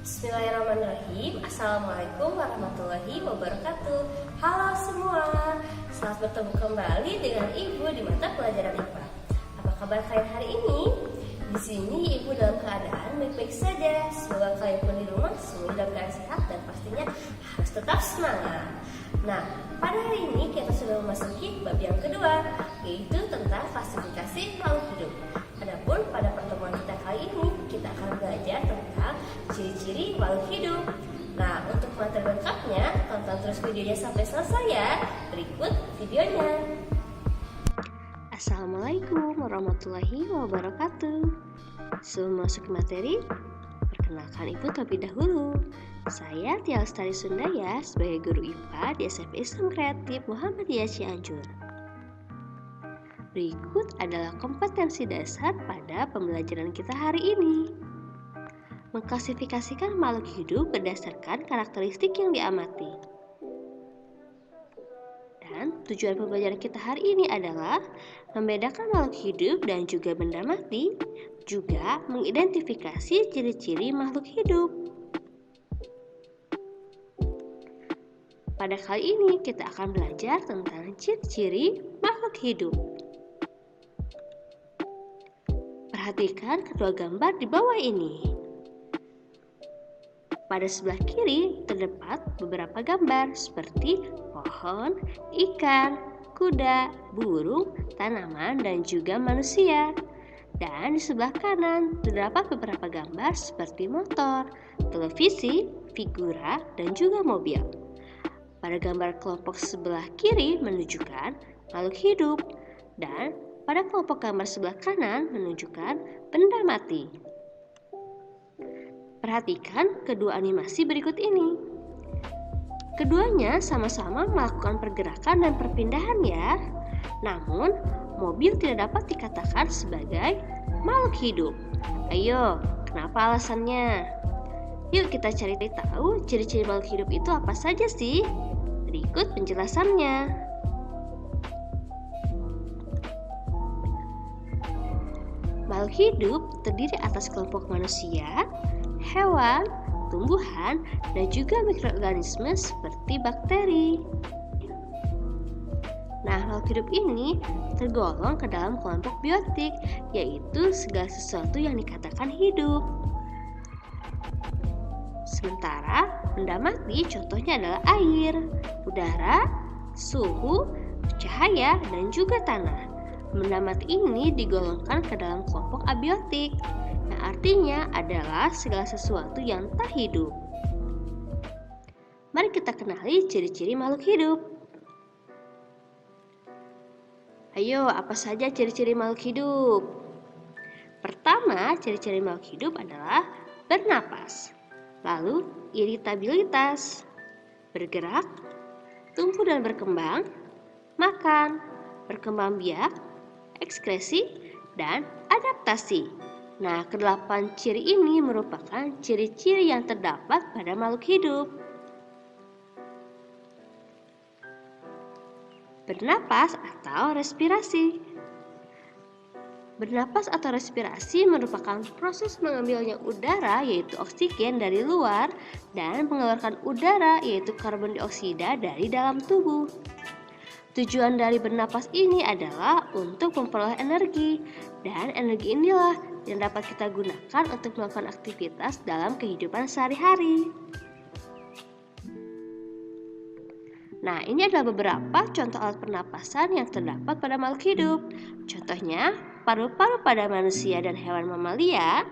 Bismillahirrahmanirrahim. Assalamualaikum warahmatullahi wabarakatuh. Halo semua, selamat bertemu kembali dengan Ibu di mata pelajaran IPA. Apa kabar kalian hari ini? Di sini Ibu dalam keadaan baik-baik saja. Semoga kalian pun di rumah semua dalam keadaan sehat dan pastinya harus tetap semangat. Nah, pada hari ini kita sudah memasuki bab yang kedua, yaitu tentang klasifikasi makhluk hidup. Adapun pada pertemuan kita kali ini kita akan belajar tentang ciri-ciri makhluk hidup. Nah, untuk materi lengkapnya tonton terus videonya sampai selesai ya. Berikut videonya. Assalamualaikum warahmatullahi wabarakatuh. Sebelum masuk ke materi, perkenalkan Ibu terlebih dahulu. Saya Tia Lestari Sundaya sebagai guru IPA di SMP Islam Kreatif Muhammadiyah Cianjur. Berikut adalah kompetensi dasar pada pembelajaran kita hari ini. Mengklasifikasikan makhluk hidup berdasarkan karakteristik yang diamati. Dan tujuan pembelajaran kita hari ini adalah membedakan makhluk hidup dan juga benda mati, juga mengidentifikasi ciri-ciri makhluk hidup. Pada kali ini kita akan belajar tentang ciri-ciri makhluk hidup. Perhatikan kedua gambar di bawah ini. Pada sebelah kiri terdapat beberapa gambar seperti pohon, ikan, kuda, burung, tanaman, dan juga manusia. Dan di sebelah kanan terdapat beberapa gambar seperti motor, televisi, figura, dan juga mobil. Pada gambar kelompok sebelah kiri menunjukkan makhluk hidup dan pada kelompok gambar sebelah kanan menunjukkan benda mati. Perhatikan kedua animasi berikut ini. Keduanya sama-sama melakukan pergerakan dan perpindahan ya. Namun, mobil tidak dapat dikatakan sebagai makhluk hidup. Ayo, kenapa alasannya? Yuk kita cari tahu ciri-ciri makhluk hidup itu apa saja sih? Berikut penjelasannya. Makhluk hidup terdiri atas kelompok manusia, hewan, tumbuhan, dan juga mikroorganisme seperti bakteri. Nah, makhluk hidup ini tergolong ke dalam kelompok biotik, yaitu segala sesuatu yang dikatakan hidup. Sementara benda mati contohnya adalah air, udara, suhu, cahaya, dan juga tanah. Benda mati ini digolongkan ke dalam kelompok abiotik, yang artinya adalah segala sesuatu yang tak hidup. Mari kita kenali ciri-ciri makhluk hidup. Ayo, apa saja ciri-ciri makhluk hidup? Pertama, ciri-ciri makhluk hidup adalah bernapas, lalu iritabilitas, bergerak, tumbuh dan berkembang, makan, berkembang biak, ekskresi, dan adaptasi. Nah, kedelapan ciri ini merupakan ciri-ciri yang terdapat pada makhluk hidup. Bernapas atau respirasi. Bernapas atau respirasi merupakan proses mengambilnya udara yaitu oksigen dari luar dan mengeluarkan udara yaitu karbon dioksida dari dalam tubuh. Tujuan dari bernapas ini adalah untuk memperoleh energi, dan energi inilah yang dapat kita gunakan untuk melakukan aktivitas dalam kehidupan sehari-hari. Nah, ini adalah beberapa contoh alat pernapasan yang terdapat pada makhluk hidup. Contohnya, paru-paru pada manusia dan hewan mamalia.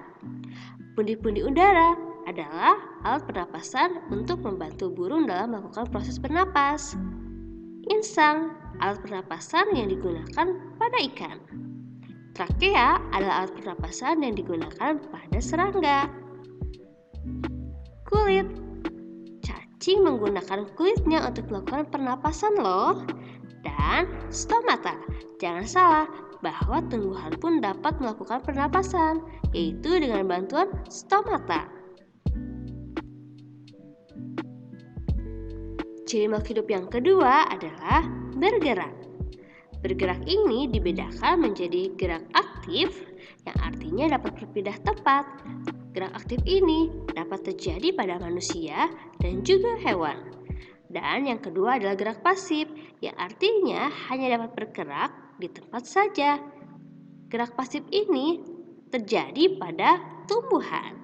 Pundi-pundi udara adalah alat pernapasan untuk membantu burung dalam melakukan proses bernapas. Insang, alat pernapasan yang digunakan pada ikan. Trakea adalah alat pernapasan yang digunakan pada serangga. Kulit, cacing menggunakan kulitnya untuk melakukan pernapasan loh. Dan stomata, jangan salah bahwa tumbuhan pun dapat melakukan pernapasan, yaitu dengan bantuan stomata. Ciri makhluk hidup yang kedua adalah bergerak. Bergerak ini dibedakan menjadi gerak aktif yang artinya dapat berpindah tempat Gerak aktif ini dapat terjadi pada manusia dan juga hewan. Dan yang kedua adalah gerak pasif, yang artinya hanya dapat bergerak di tempat saja. Gerak pasif ini terjadi pada tumbuhan.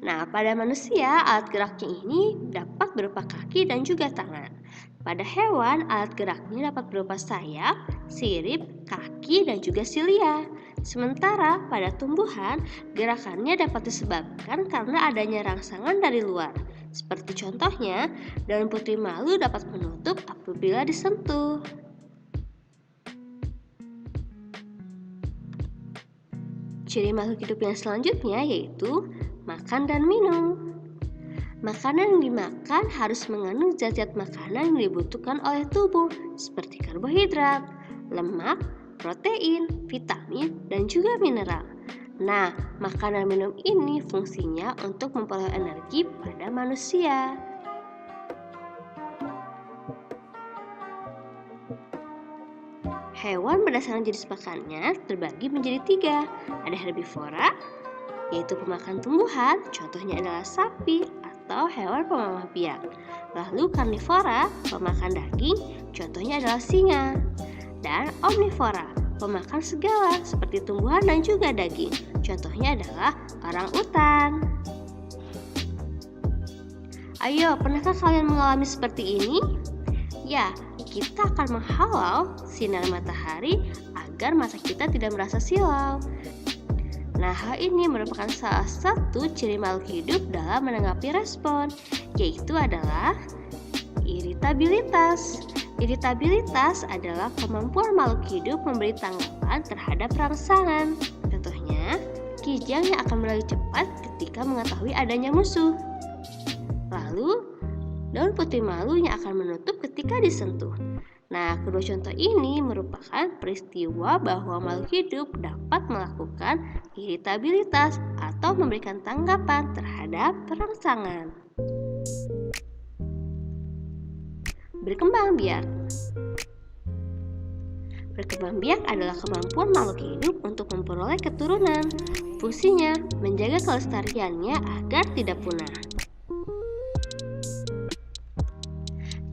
Nah, pada manusia alat geraknya ini dapat berupa kaki dan juga tangan. Pada hewan, alat geraknya dapat berupa sayap, sirip, kaki, dan juga silia. Sementara pada tumbuhan, gerakannya dapat disebabkan karena adanya rangsangan dari luar. Seperti contohnya, daun putri malu dapat menutup apabila disentuh. Ciri makhluk hidup yang selanjutnya yaitu makan dan minum. Makanan yang dimakan harus mengandung zat-zat makanan yang dibutuhkan oleh tubuh seperti karbohidrat, lemak, protein, vitamin, dan juga mineral. Nah, makanan dan minum ini fungsinya untuk memperoleh energi pada manusia. Hewan berdasarkan jenis makannya terbagi menjadi 3. Ada herbivora, yaitu pemakan tumbuhan, contohnya adalah sapi atau hewan pemamah biak. Lalu karnivora, pemakan daging, contohnya adalah singa. Dan omnivora, pemakan segala seperti tumbuhan dan juga daging, contohnya adalah orang utan. Ayo, pernahkah kalian mengalami seperti ini? Ya, kita akan menghalau sinar matahari agar mata kita tidak merasa silau. Nah, hal ini merupakan salah satu ciri makhluk hidup dalam menanggapi respon, yaitu adalah iritabilitas. Iritabilitas adalah kemampuan makhluk hidup memberi tanggapan terhadap rangsangan. Contohnya, kijang yang akan berlari cepat ketika mengetahui adanya musuh. Lalu, daun putih malu yang akan menutup ketika disentuh. Nah, kedua contoh ini merupakan peristiwa bahwa makhluk hidup dapat melakukan iritabilitas atau memberikan tanggapan terhadap rangsangan. Berkembang biak. Berkembang biak adalah kemampuan makhluk hidup untuk memperoleh keturunan. Fungsinya menjaga kelestariannya agar tidak punah.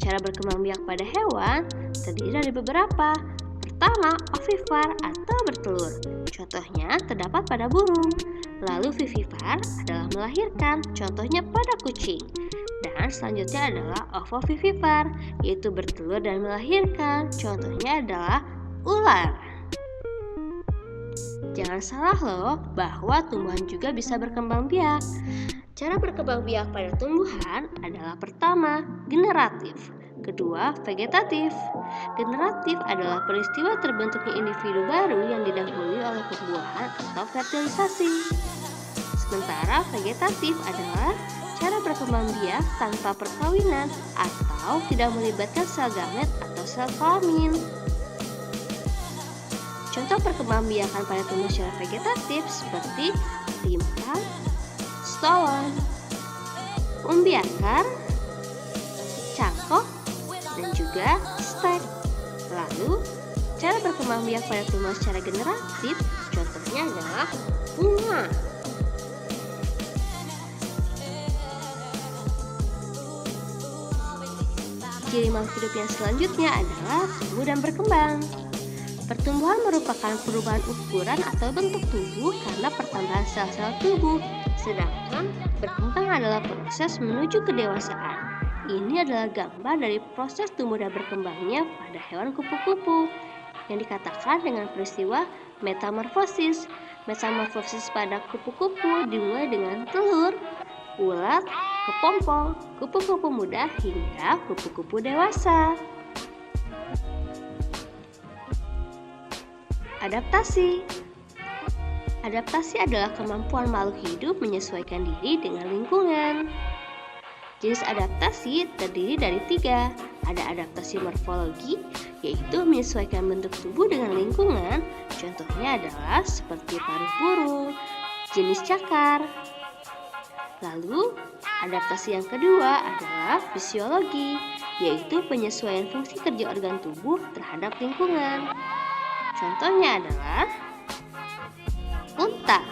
Cara berkembang biak pada hewan terdiri dari beberapa. Pertama, ovipar atau bertelur. Contohnya terdapat pada burung. Lalu vivipar adalah melahirkan, contohnya pada kucing. Dan selanjutnya adalah ovovivipar, yaitu bertelur dan melahirkan, contohnya adalah ular. Jangan salah loh, bahwa tumbuhan juga bisa berkembang biak. Cara berkembang biak pada tumbuhan adalah pertama, generatif. Kedua, vegetatif. Generatif adalah peristiwa terbentuknya individu baru yang didahului oleh pembuahan atau fertilisasi. Sementara vegetatif adalah cara berkembang biak tanpa perkawinan atau tidak melibatkan sel gamet atau sel kelamin. Contoh perkembangbiakan pada tumbuh secara vegetatif seperti limpa, stolon, umbi akar, cangkok, dan juga stek. Lalu, cara berkembang biak pada tumbuh secara generatif contohnya adalah bunga. Ciri makhluk hidup yang selanjutnya adalah tumbuh dan berkembang. Pertumbuhan merupakan perubahan ukuran atau bentuk tubuh karena pertambahan sel-sel tubuh, sedangkan berkembang adalah proses menuju kedewasaan. Ini adalah gambar dari proses tumbuh dan berkembangnya pada hewan kupu-kupu yang dikatakan dengan peristiwa metamorfosis. Metamorfosis pada kupu-kupu dimulai dengan telur, ulat, kepompong, kupu-kupu muda hingga kupu-kupu dewasa. Adaptasi. Adaptasi adalah kemampuan makhluk hidup menyesuaikan diri dengan lingkungan. Jenis adaptasi terdiri dari 3. Ada adaptasi morfologi, yaitu menyesuaikan bentuk tubuh dengan lingkungan. Contohnya adalah seperti paruh burung, jenis cakar. Lalu, adaptasi yang kedua adalah fisiologi, yaitu penyesuaian fungsi kerja organ tubuh terhadap lingkungan. Contohnya adalah unta.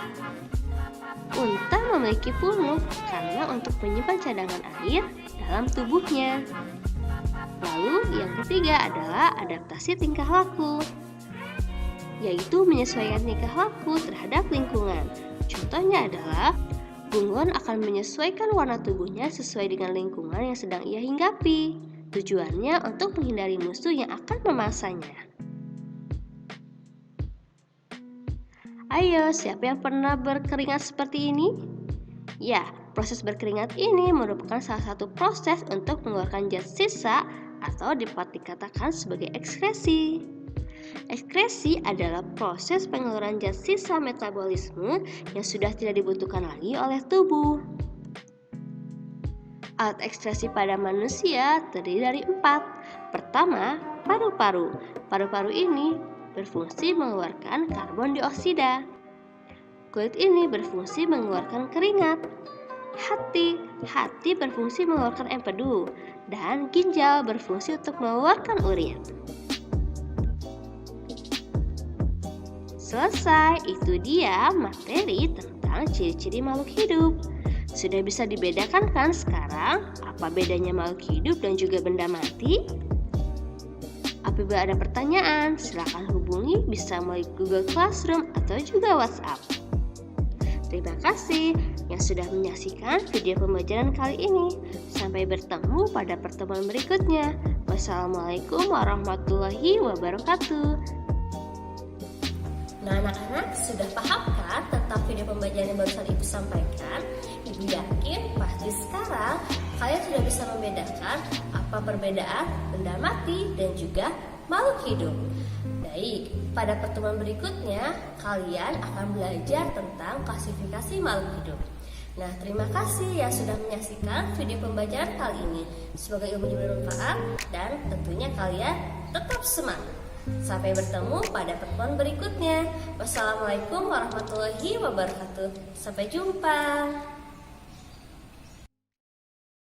Unta memiliki punuk karena untuk menyimpan cadangan air dalam tubuhnya. Lalu yang ketiga adalah adaptasi tingkah laku, yaitu menyesuaikan tingkah laku terhadap lingkungan. Contohnya adalah bunglon akan menyesuaikan warna tubuhnya sesuai dengan lingkungan yang sedang ia hinggapi. Tujuannya untuk menghindari musuh yang akan memangsanya. Ayo, siapa yang pernah berkeringat seperti ini? Ya, proses berkeringat ini merupakan salah satu proses untuk mengeluarkan zat sisa atau dapat dikatakan sebagai ekskresi. Ekskresi adalah proses pengeluaran zat sisa metabolisme yang sudah tidak dibutuhkan lagi oleh tubuh. Alat ekskresi pada manusia terdiri dari 4. Pertama, paru-paru. Paru-paru ini berfungsi mengeluarkan karbon dioksida. Kulit ini berfungsi mengeluarkan keringat. Hati berfungsi mengeluarkan empedu. Dan ginjal berfungsi untuk mengeluarkan urin. Selesai, itu dia materi tentang ciri-ciri makhluk hidup. Sudah bisa dibedakan kan sekarang apa bedanya makhluk hidup dan juga benda mati? Apabila ada pertanyaan, silakan hubungi bisa melalui Google Classroom atau juga WhatsApp. Terima kasih yang sudah menyaksikan video pembelajaran kali ini. Sampai bertemu pada pertemuan berikutnya. Wassalamualaikum warahmatullahi wabarakatuh. Nah, anak-anak sudah paham kan tentang video pembelajaran yang barusan Ibu sampaikan? Ibu yakin pasti sekarang kalian sudah bisa membedakan apa perbedaan benda mati dan juga makhluk hidup. Baik, pada pertemuan berikutnya kalian akan belajar tentang klasifikasi makhluk hidup. Nah, terima kasih yang sudah menyaksikan video pembelajaran kali ini. Semoga ilmunya bermanfaat dan tentunya kalian tetap semangat. Sampai bertemu pada pertemuan berikutnya. Wassalamualaikum warahmatullahi wabarakatuh. Sampai jumpa.